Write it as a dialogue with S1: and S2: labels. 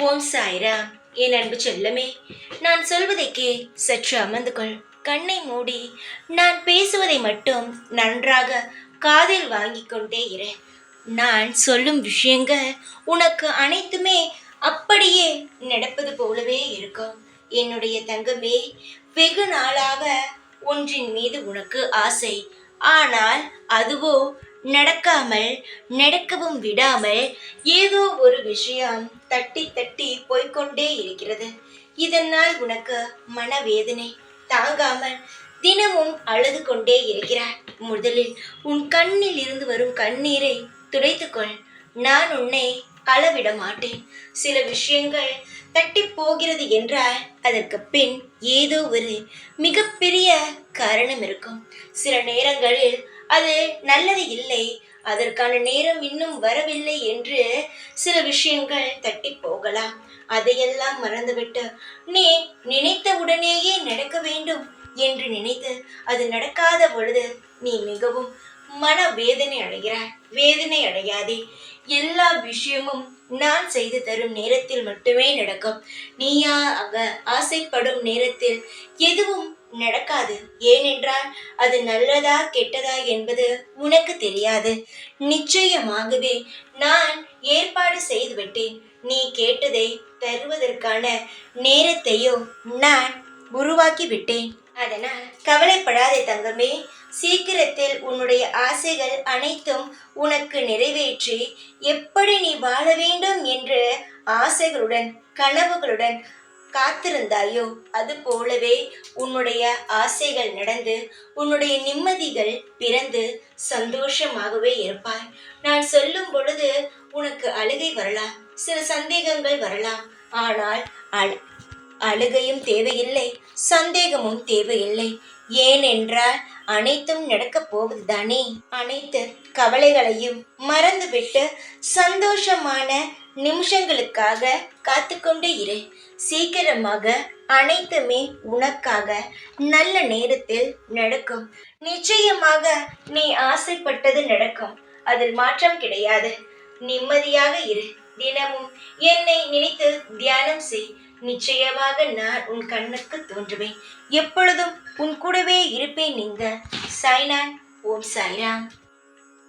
S1: ஓம் சாய்ராம். என் அன்பு செல்லமே, நான் சொல்வதை சற்று அமர்ந்து கொள். கண்ணை மூடி நான் பேசுவதை மட்டும் நன்றாக காதில் வாங்கிக் கொண்டே இரு. நான் சொல்லும் விஷயங்கள் உனக்கு அனைத்துமே அப்படியே நடப்பது போலவே இருக்கும். என்னுடைய தங்கமே, வெகு நாளாக ஒன்றின் மீது உனக்கு ஆசை. ஆனால் அதுவோ நடக்காமல், நடக்கவும் விடாமல் ஏதோ ஒரு விஷயம் தட்டி தட்டி போய்க்கொண்டே இருக்கிறது. இதனால் உனக்கு மனவேதனை தாங்காமல் தினமும் அழுது கொண்டே இருக்கிறாய். முதலில் உன் கண்ணில் இருந்து வரும் கண்ணீரை துடைத்துக்கொள். நான் உன்னை அளவிட மாட்டேன். சில விஷயங்கள் தட்டி போகிறது என்றால் அதற்கு பின் ஏதோ ஒரு மிகப்பெரிய காரணம் இருக்கும். சில நேரங்களில் அது நல்லது இல்லை, அதற்கான நேரம் இன்னும் வரவில்லை என்று சில விஷயங்கள் தட்டி போகலாம். அதையெல்லாம் மறந்துவிட்டு நீ நினைத்த உடனேயே நடக்க வேண்டும் என்று நினைத்து அது நடக்காத பொழுது நீ மிகவும் மன வேதனை அடைகிறாய். வேதனை அடையாதே. எல்லா விஷயமும் நான் செய்து தரும் நேரத்தில் மட்டுமே நடக்கும். நீயாக ஆசைப்படும் நேரத்தில் எதுவும் நடக்காது. ஏனென்றால் அது நல்லதா கெட்டதா என்பது உனக்கு தெரியாது. நிச்சயமாகவே நான் ஏற்பாடு செய்துவிட்டேன். நீ கேட்டதை தருவதற்கான நேரத்தையோ நான் உருவாக்கி விட்டேன். அதனால் கவலைப்படாதே தங்கமே. சீக்கிரத்தில் உன்னுடைய ஆசைகள் அனைத்தும் உனக்கு நிறைவேற்றி எப்படி நீ வாழ வேண்டும் என்று ஆசைகளுடன் கனவுகளுடன் காத்திருந்தாயோ அது போலவே உன்னுடைய ஆசைகள் நடந்து உன்னுடைய நிம்மதிகள் பிறந்து சந்தோஷமாகவே இருப்பாய். நான் சொல்லும் பொழுது உனக்கு அழுகை வரலாம், சில சந்தேகங்கள் வரலாம். ஆனால் அழுகையும் தேவையில்லை, சந்தேகமும் தேவையில்லை. ஏனென்றால் அனைத்தும் நடக்கப் போவதுதானே. அனைத்து கவலைகளையும் மறந்துவிட்டு சந்தோஷமான நிமிஷங்களுக்காக காத்துக்கொண்டே இரு. சீக்கிரமாக அனைத்துமே உனக்காக நல்ல நேரத்தில் நடக்கும். நிச்சயமாக நீ ஆசைப்பட்டது நடக்கும். அதில் மாற்றம் கிடையாது. நிம்மதியாக இரு. தினமும் என்னை நினைத்து தியானம் செய். நிச்சயமாக நான் உன் கண்ணுக்கு தோன்றுவேன். எப்பொழுதும் உன் கூடவே இருப்பேன். நீங்க சாய்நான். ஓம் சாய்ராம்.